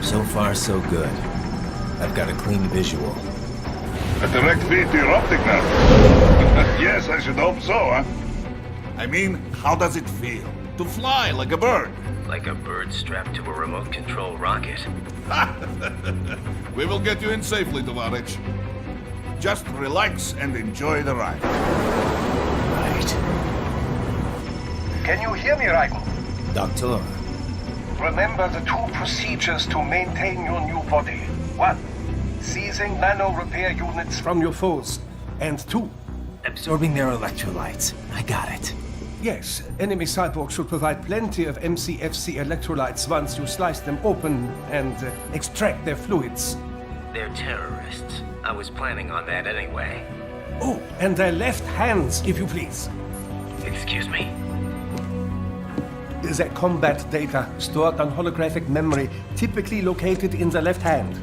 So far, so good. I've got a clean visual. A direct feed to your optic nerve. Yes, I should hope so, huh? I mean, how does it feel? To fly like a bird? Like a bird strapped to a remote control rocket. We will get you in safely, Tovarich. Just relax and enjoy the ride. Right. Can you hear me, Raiden? Doctor. Remember the two procedures to maintain your new body. 1. Seizing nano-repair units from your foes. And 2. Absorbing their electrolytes. I got it. Yes, enemy cyborgs should provide plenty of MCFC electrolytes once you slice them open and extract their fluids. They're terrorists. I was planning on that anyway. Oh, and their left hands, if you please. Excuse me? The combat data stored on holographic memory, typically located in the left hand.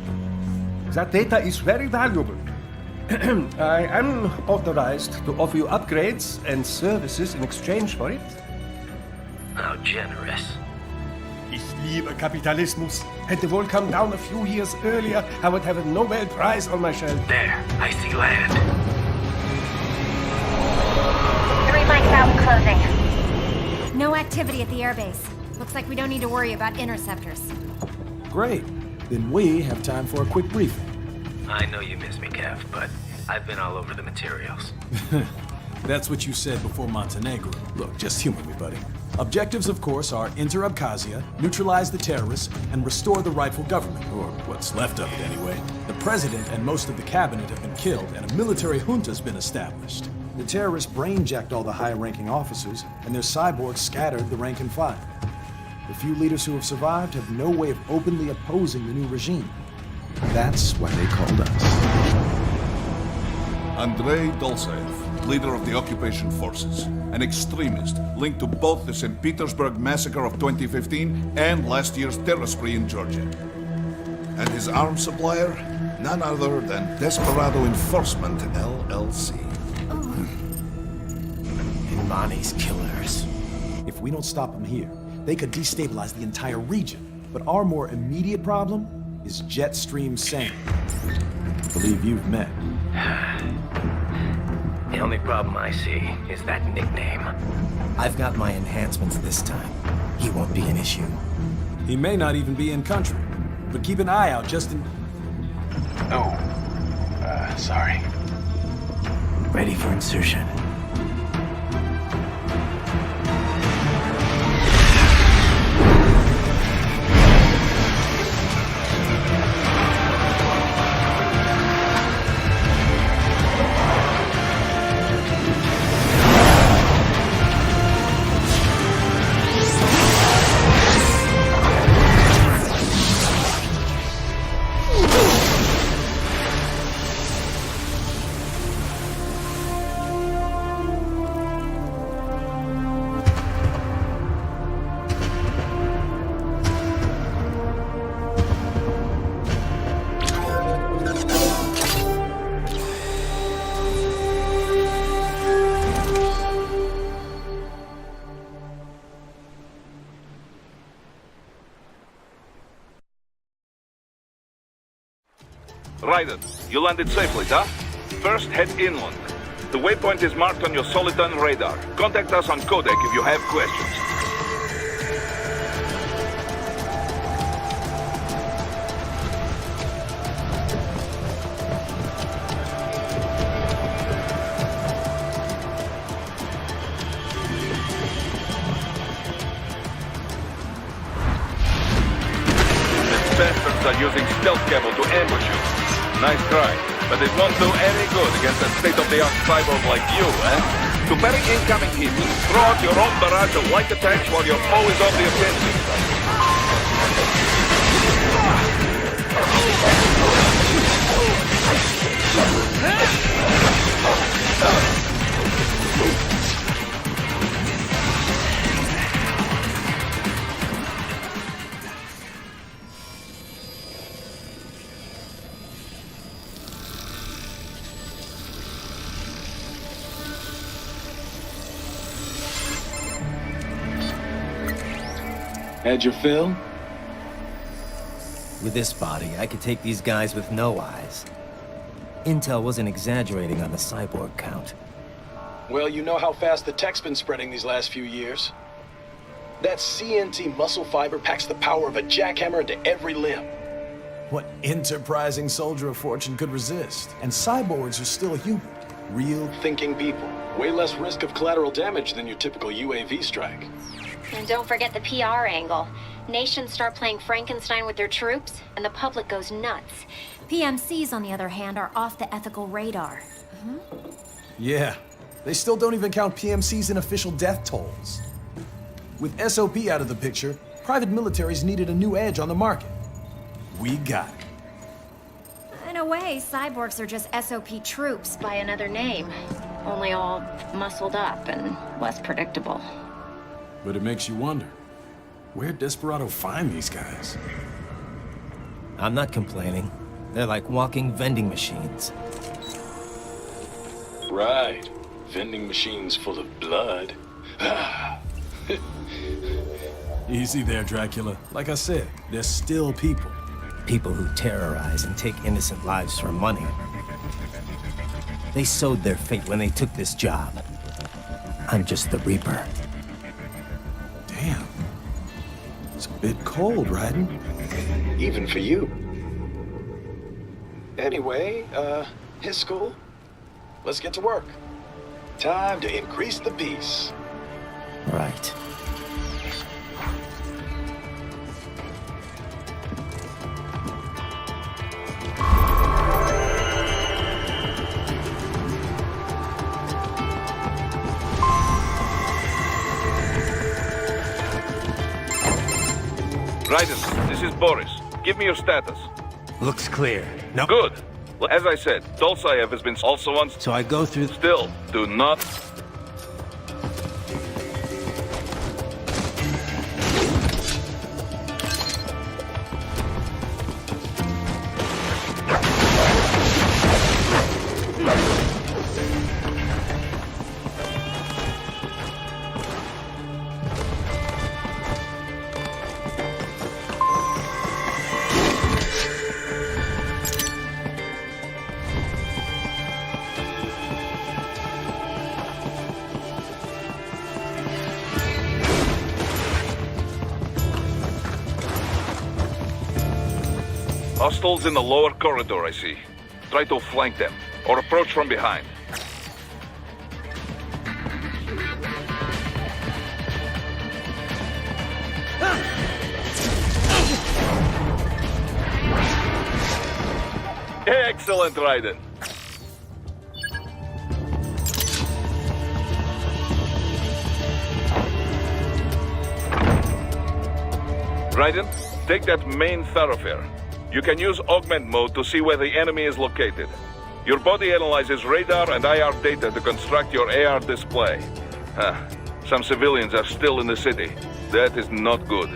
That data is very valuable. I am authorized to offer you upgrades and services in exchange for it. How generous. Ich liebe Kapitalismus. Had the world come down a few years earlier, I would have a Nobel Prize on my shelf. There, I see land. 3 mics out and closing. No activity at the airbase. Looks like we don't need to worry about interceptors. Great. Then we have time for a quick briefing. I know you miss me, Kev, but I've been all over the materials. That's what you said before Montenegro. Look, just humor me, buddy. Objectives, of course, are enter Abkhazia, neutralize the terrorists, and restore the rightful government, or what's left of it anyway. The president and most of the cabinet have been killed, and a military junta's been established. The terrorists brain-jacked all the high-ranking officers, and their cyborgs scattered the rank and file. The few leaders who have survived have no way of openly opposing the new regime. That's why they called us. Andrei Dolzaev, leader of the occupation forces, an extremist linked to both the St. Petersburg massacre of 2015 and last year's terror spree in Georgia. And his arms supplier, none other than Desperado Enforcement, LLC. Imani's killers. If we don't stop them here, they could destabilize the entire region. But our more immediate problem is Jetstream Sane. I believe you've met. The only problem I see is that nickname. I've got my enhancements this time. He won't be an issue. He may not even be in country, but keep an eye out just in... Oh, sorry. Ready for insertion. Raiden, you landed safely, huh? First, head inland. The waypoint is marked on your Soliton radar. Contact us on codec if you have questions. These bastards are using stealth cable to ambush you. Nice try, but it won't do any good against a state-of-the-art cyborg like you, eh? To parry incoming hits, throw out your own barrage of light attacks while your foe is on the offensive. Had your fill? With this body, I could take these guys with no eyes. Intel wasn't exaggerating on the cyborg count. Well, you know how fast the tech's been spreading these last few years. That CNT muscle fiber packs the power of a jackhammer into every limb. What enterprising soldier of fortune could resist? And cyborgs are still human. Real thinking people. Way less risk of collateral damage than your typical UAV strike. And don't forget the PR angle. Nations start playing Frankenstein with their troops, and the public goes nuts. PMCs, on the other hand, are off the ethical radar. Yeah. They still don't even count PMCs in official death tolls. With SOP out of the picture, private militaries needed a new edge on the market. We got it. In a way, cyborgs are just SOP troops by another name. Only all muscled up and less predictable. But it makes you wonder, where'd Desperado find these guys? I'm not complaining. They're like walking vending machines. Right. Vending machines full of blood. Easy there, Dracula. Like I said, they're still people. People who terrorize and take innocent lives for money. They sowed their fate when they took this job. I'm just the Reaper. Damn. It's a bit cold, Raiden. Even for you. Anyway, his school. Let's get to work. Time to increase the peace. Right. Raiden, this is Boris. Give me your status. Looks clear. No. Good. As I said, Dolsaev has been also on... So I go through... Still, do not... Hostiles in the lower corridor, I see. Try to flank them, or approach from behind. Excellent, Raiden. Raiden, take that main thoroughfare. You can use augment mode to see where the enemy is located. Your body analyzes radar and IR data to construct your AR display. Some civilians are still in the city. That is not good.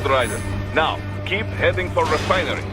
good, Raiden. Now, keep heading for refinery.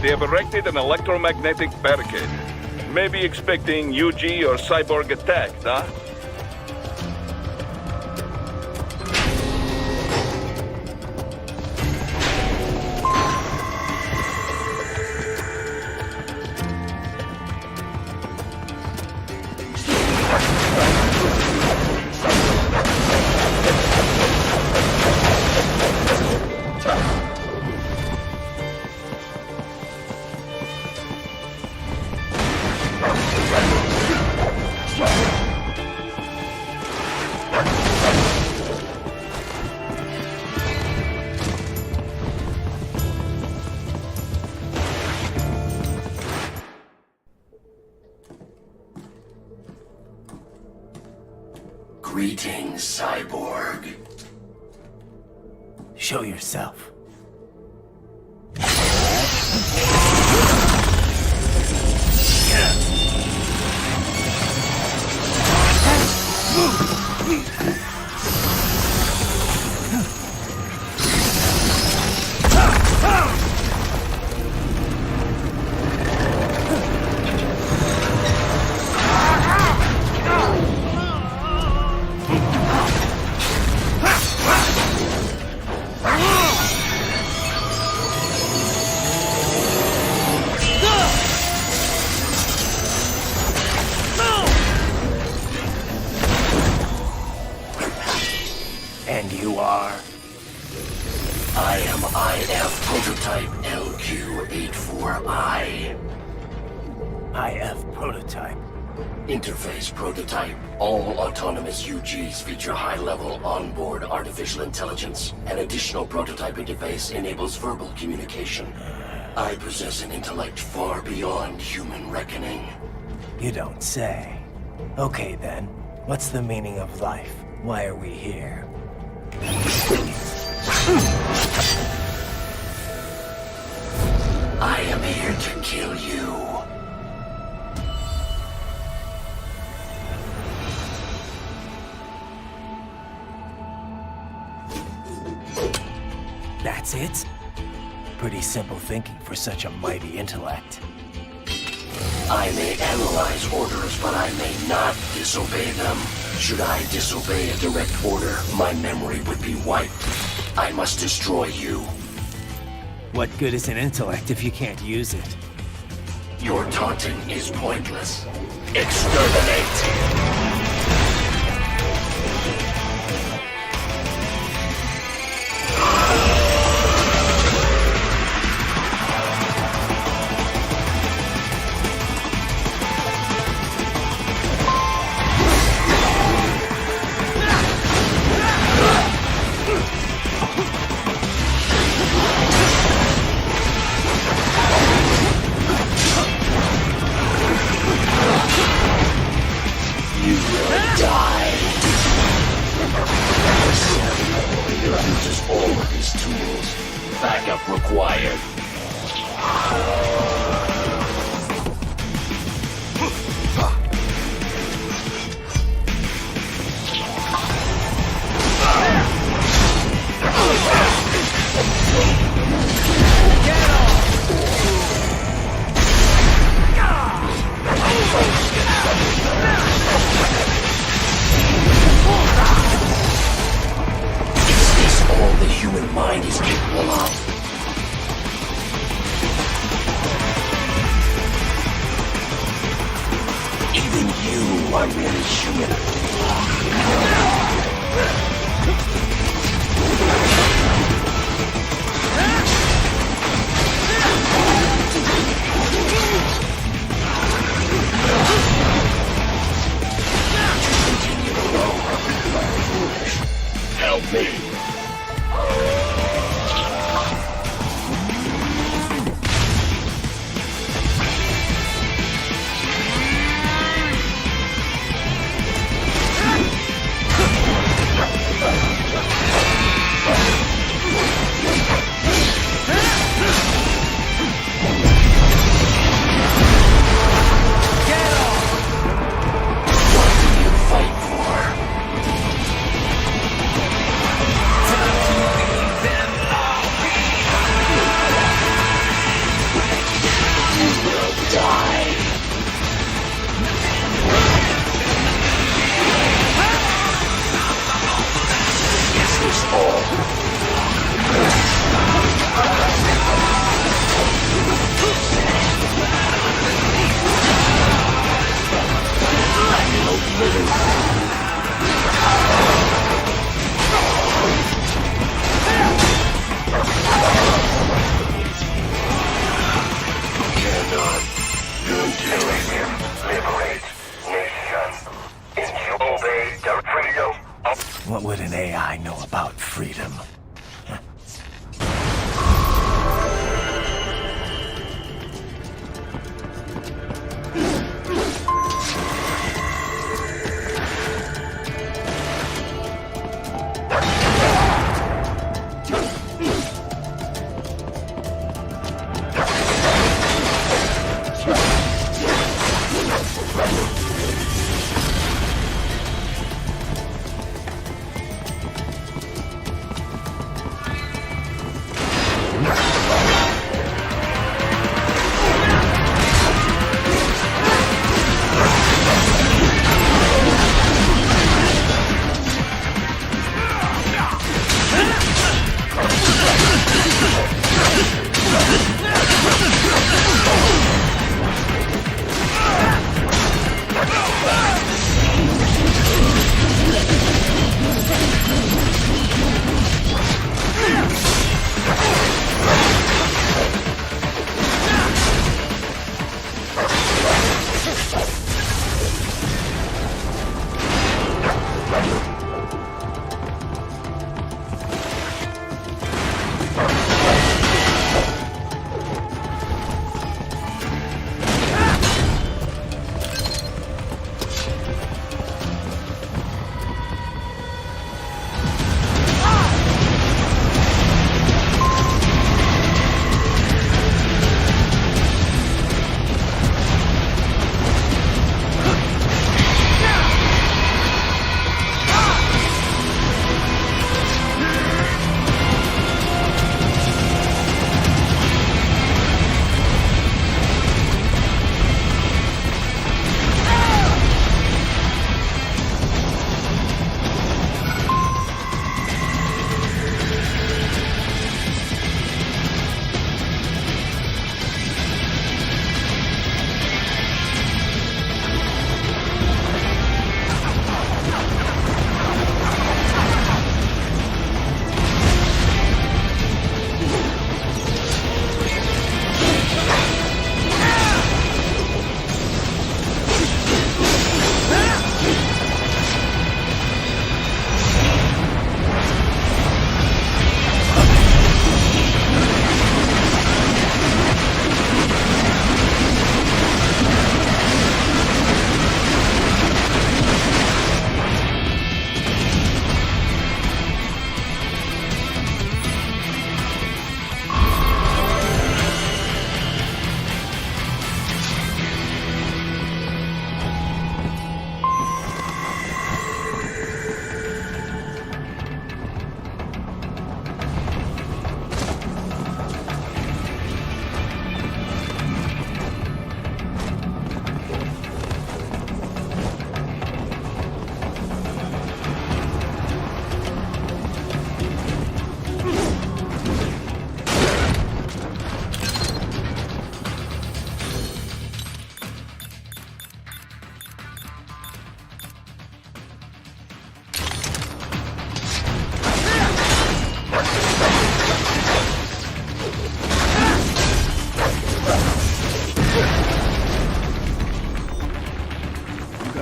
They have erected an electromagnetic barricade. Maybe expecting UG or cyborg attack, huh? Greetings, cyborg. Show yourself. And you are? I am IF Prototype LQ84I. IF Prototype. Interface Prototype. All autonomous UGs feature high-level onboard artificial intelligence. An additional prototype interface enables verbal communication. I possess an intellect far beyond human reckoning. You don't say. Okay then, what's the meaning of life? Why are we here? I am here to kill you. That's it? Pretty simple thinking for such a mighty intellect. I may analyze orders, but I may not disobey them. Should I disobey a direct order, my memory would be wiped. I must destroy you. What good is an intellect if you can't use it? Your taunting is pointless. Exterminate! Then you are really human. Help me. What would an AI know about freedom?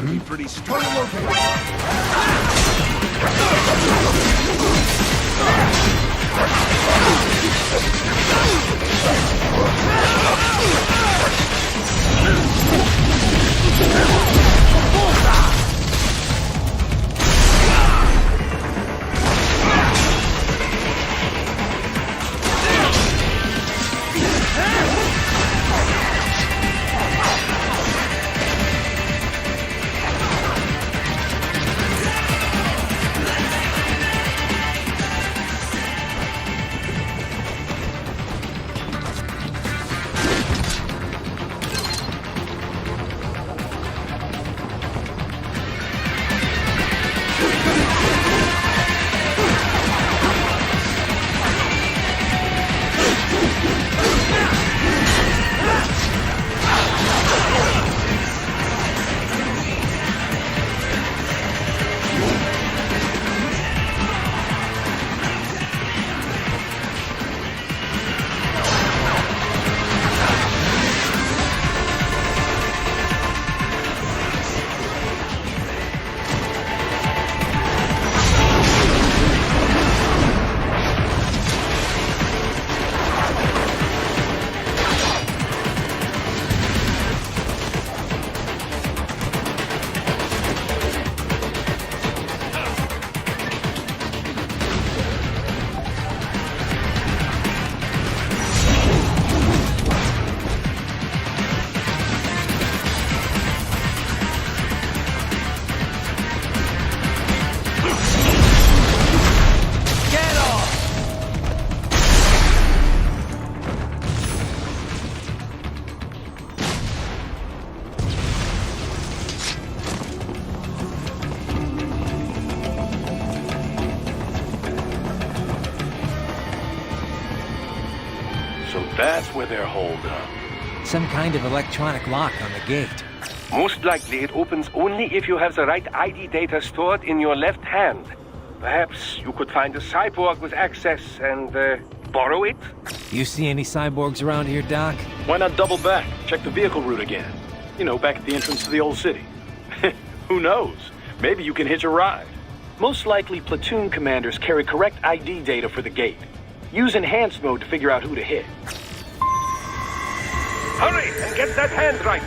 gotta be pretty strong. That's where they're holed up. Some kind of electronic lock on the gate. Most likely it opens only if you have the right ID data stored in your left hand. Perhaps you could find a cyborg with access and, borrow it? You see any cyborgs around here, Doc? Why not double back? Check the vehicle route again. You know, back at the entrance to the old city. Who knows? Maybe you can hitch a ride. Most likely, platoon commanders carry correct ID data for the gate. Use enhanced mode to figure out who to hit. Hurry and get that hand right!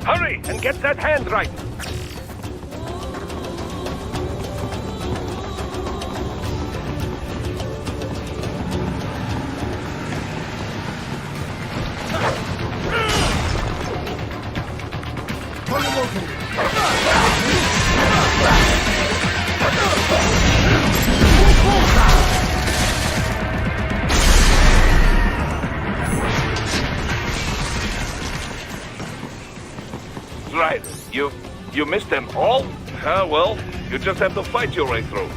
Hurry and get that hand right! Right. You missed them all? Ah, well, you just have to fight your way through.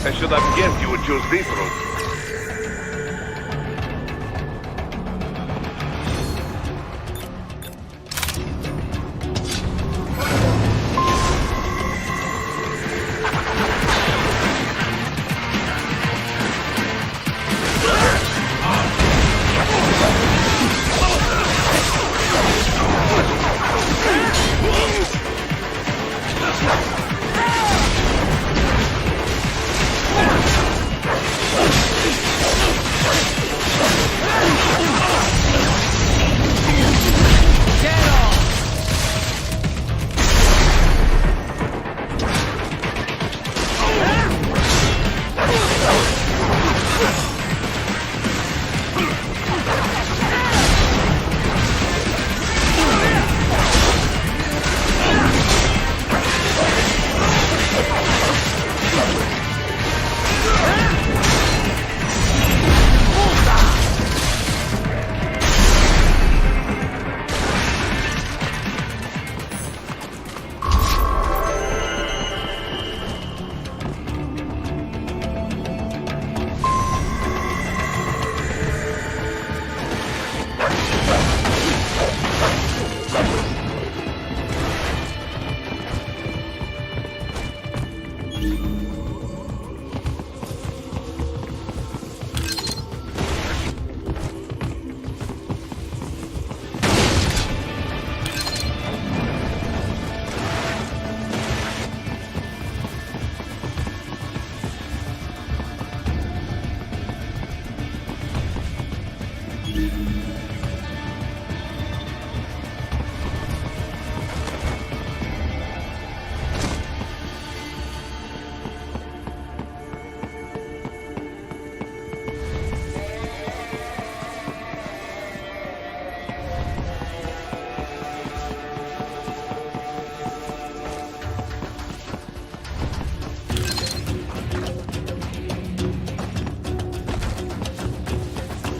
I should have guessed you would choose this route.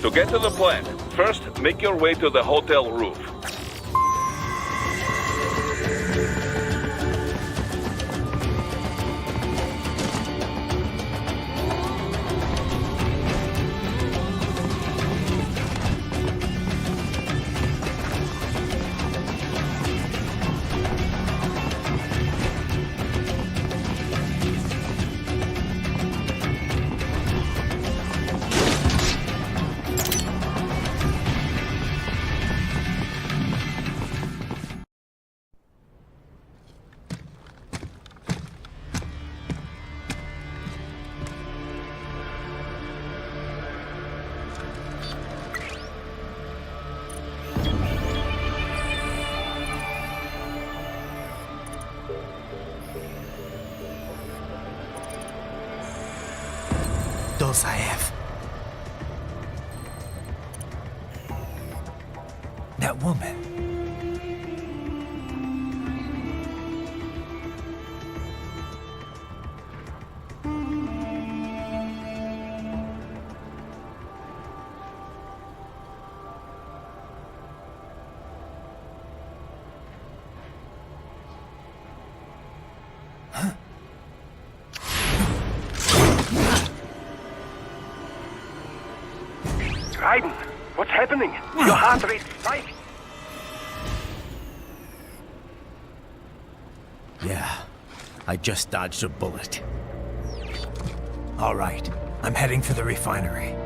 To get to the plant, first make your way to the hotel roof. Those I have. That woman. Raiden, what's happening? Your heart rate spiked. Yeah, I just dodged a bullet. All right, I'm heading for the refinery.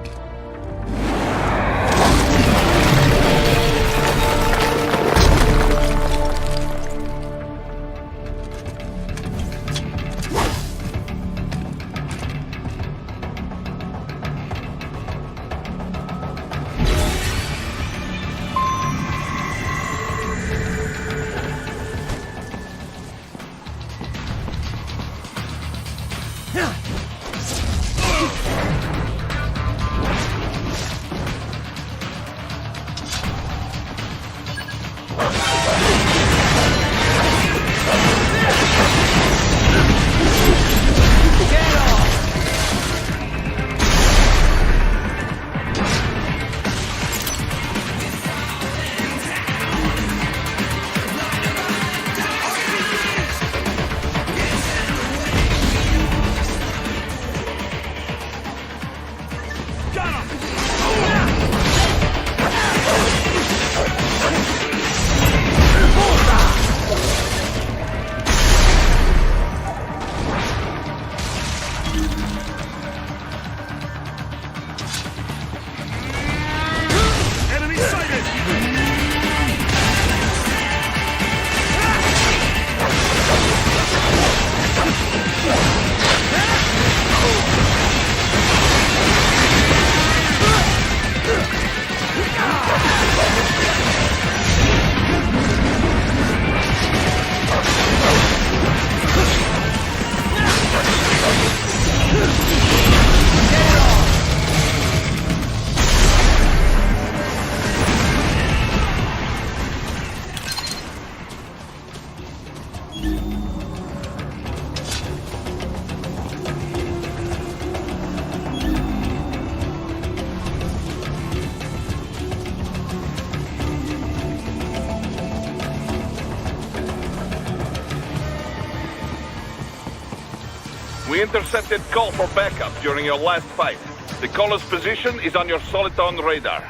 We intercepted call for backup during your last fight. The caller's position is on your Soliton radar.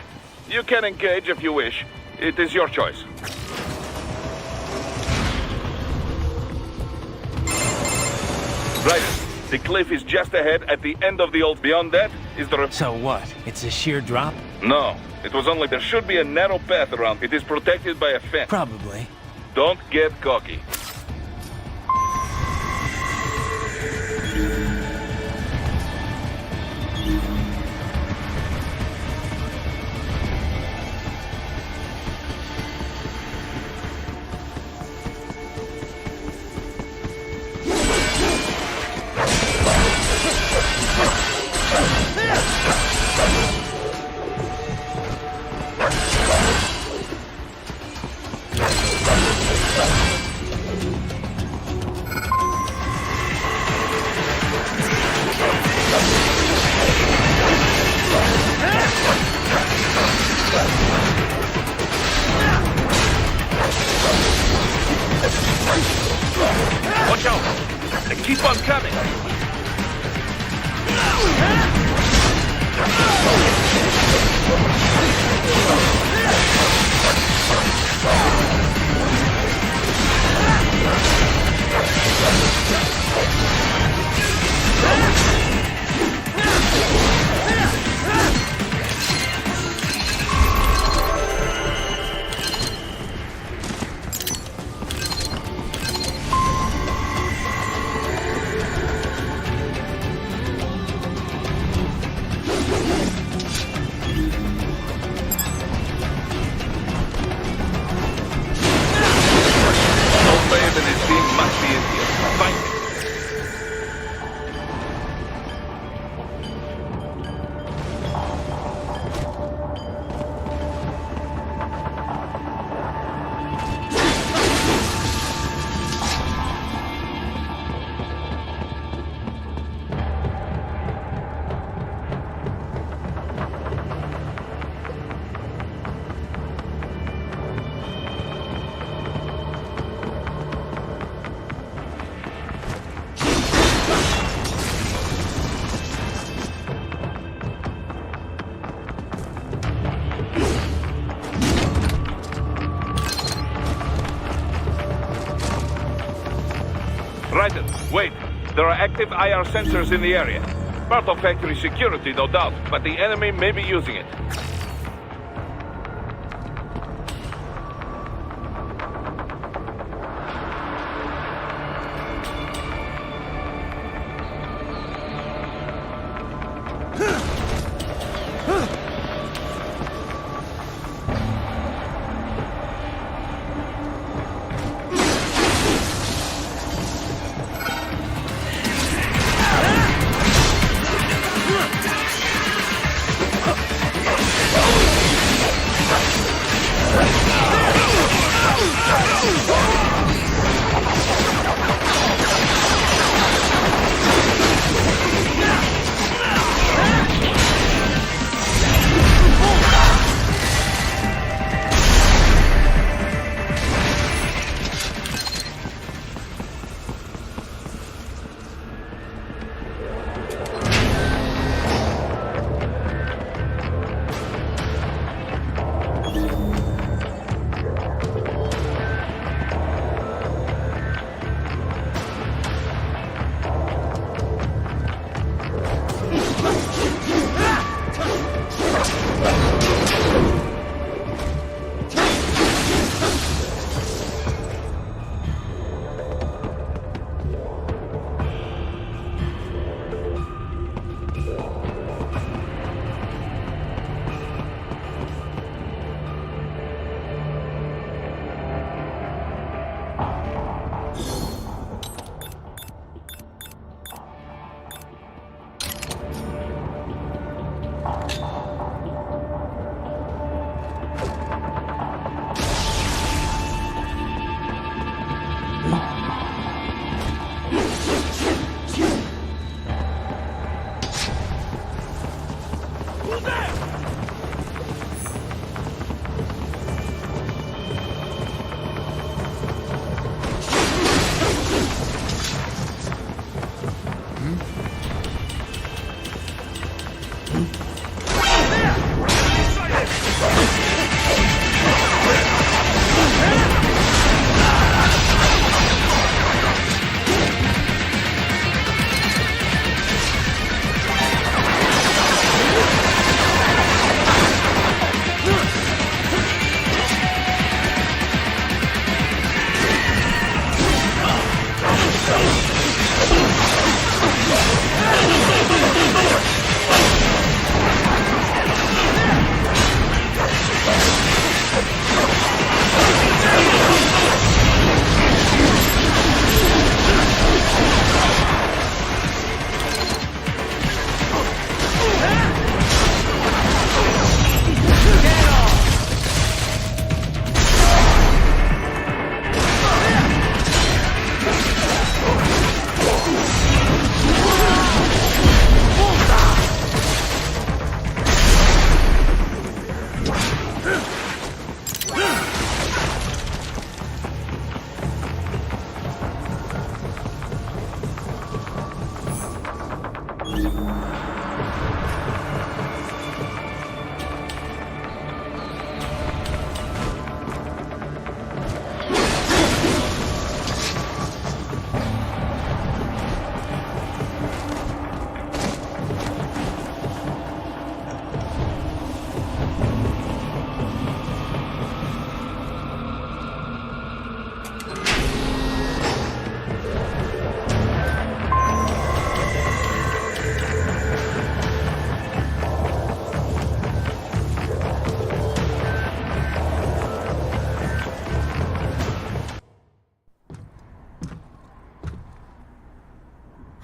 You can engage if you wish. It is your choice. Right. The cliff is just ahead at the end of the old... Beyond that is the... So what? It's a sheer drop? No. It was only... There should be a narrow path around. It is protected by a fence. Probably. Don't get cocky. Keep on coming! Raiden and his team must be in here. Find him. Raiden, wait. There are active IR sensors in the area. Part of factory security, no doubt, but the enemy may be using it.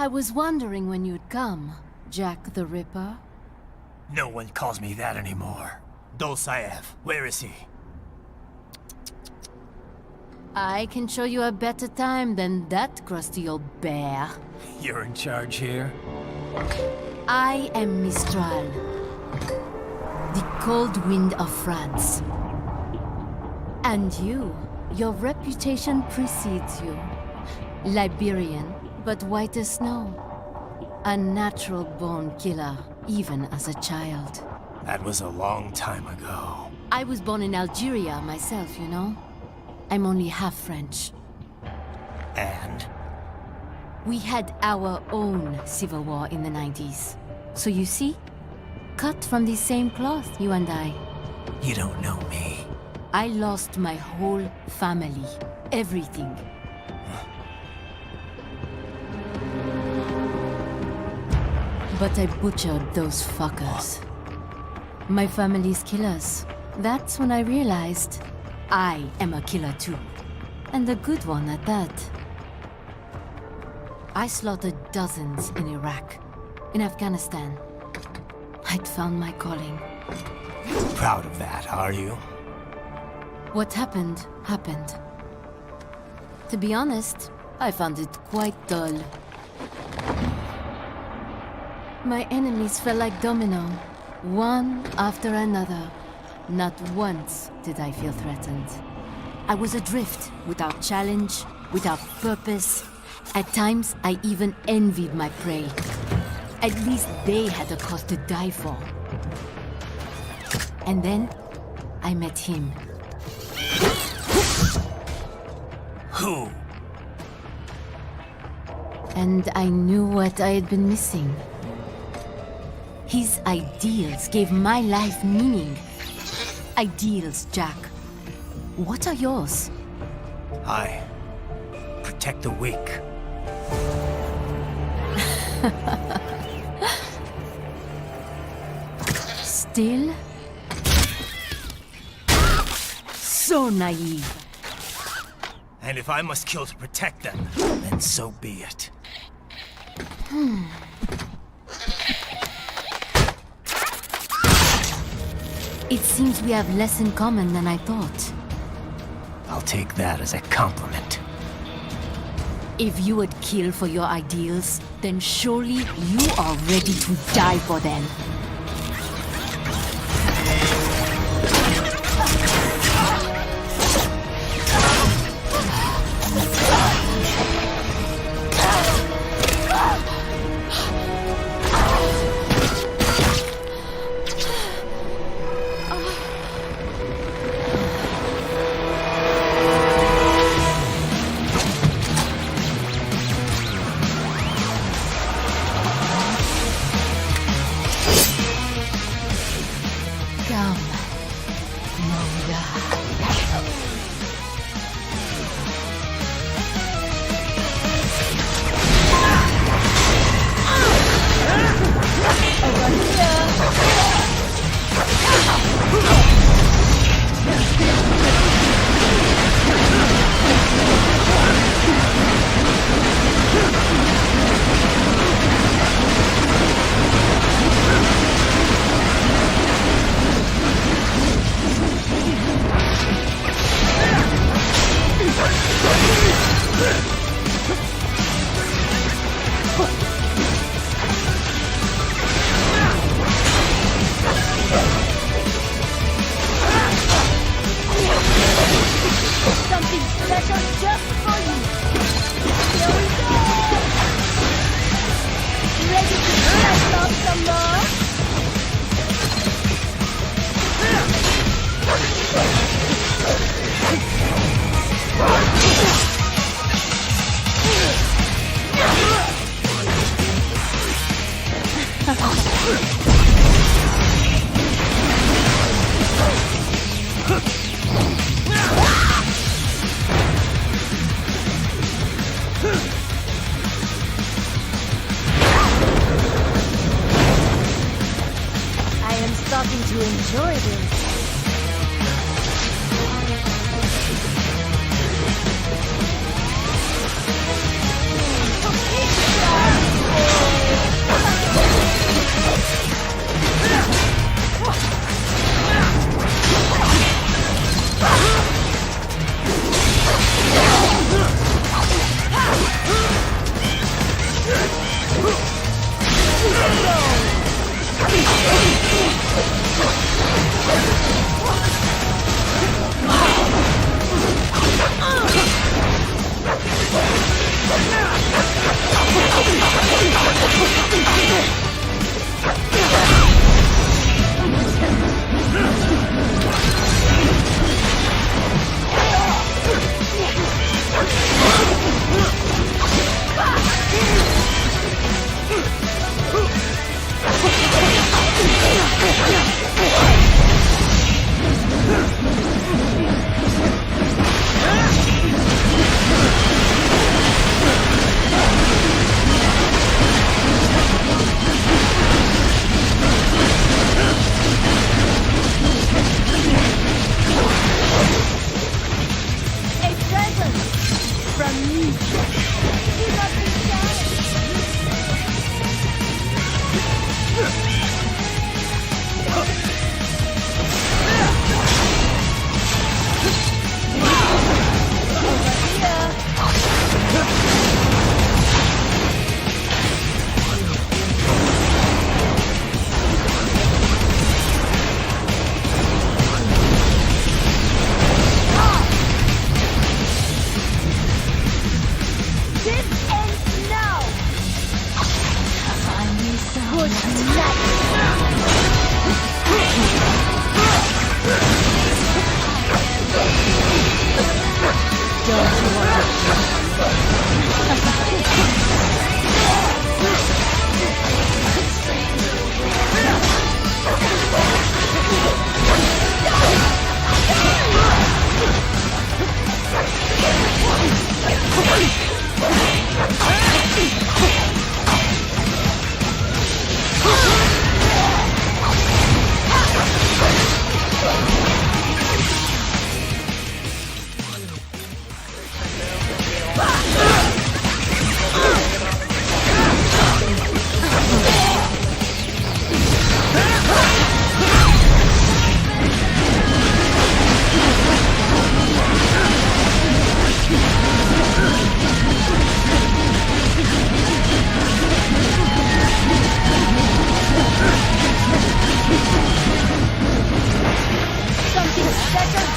I was wondering when you'd come, Jack the Ripper. No one calls me that anymore. Dolsaev, where is he? I can show you a better time than that crusty old bear. You're in charge here? I am Mistral, the cold wind of France. And your reputation precedes you. Liberian, but white as snow. A natural-born killer, even as a child. That was a long time ago. I was born in Algeria myself, you know? I'm only half French. And? We had our own civil war in the 90s. So you see? Cut from the same cloth, you and I. You don't know me. I lost my whole family. Everything. But I butchered those fuckers. My family's killers. That's when I realized I am a killer too. And a good one at that. I slaughtered dozens in Iraq, in Afghanistan. I'd found my calling. Proud of that, are you? What happened, happened. To be honest, I found it quite dull. My enemies fell like domino, one after another. Not once did I feel threatened. I was adrift, without challenge, without purpose. At times, I even envied my prey. At least they had a cause to die for. And then, I met him. Who? And I knew what I had been missing. His ideals gave my life meaning. Ideals, Jack. What are yours? I protect the weak. Still? So naive. And if I must kill to protect them, then so be it. It seems we have less in common than I thought. I'll take that as a compliment. If you would kill for your ideals, then surely you are ready to die for them. starting to enjoy this.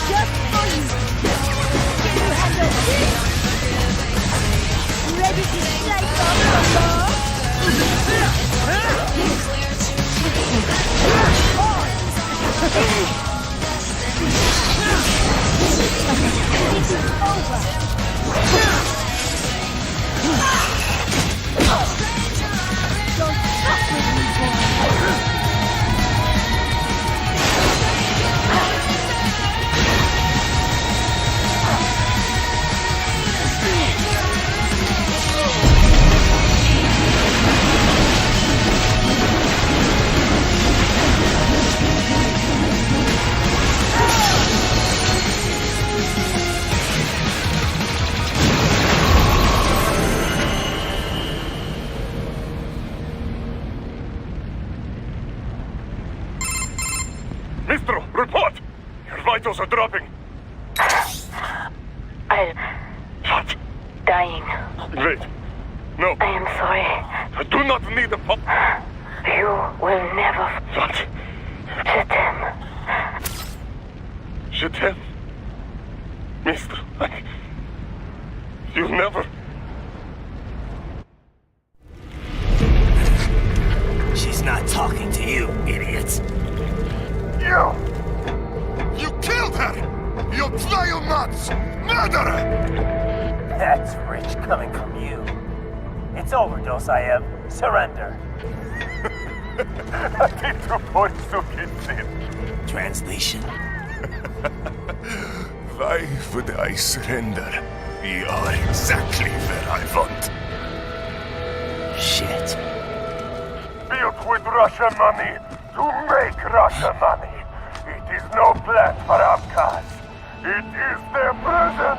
just for you. Can you handle this? Ready to slice off the law? This is over. Don't fuck with me, boy. Mistro, report! Your vitals are dropping. I'm What? dying. Great. No, I am sorry. I do not need a pop. You will never What? forget him. Je t'aime. Mistro, you'll never... She's not talking to you, idiot. You killed her! You vile nuts! Murderer! That's rich coming from you. It's overdose, I am. Surrender. Translation. Why would I surrender? You are exactly where I want. Shit. Built with Russian money to make Russian money. It is no plan for outcasts. It is their prison.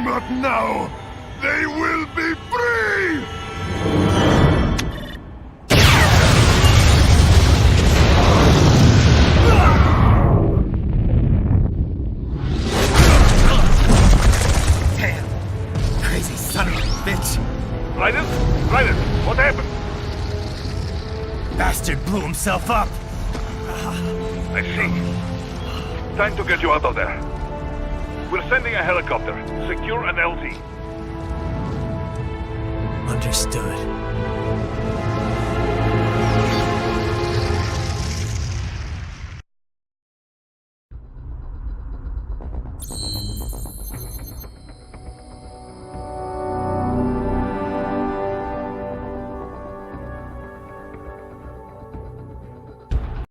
But now, they will be free! Damn. Crazy son of a bitch. Raiden? Raiden, what happened? Bastard blew himself up. I see. Time to get you out of there. We're sending a helicopter. Secure an LZ. Understood.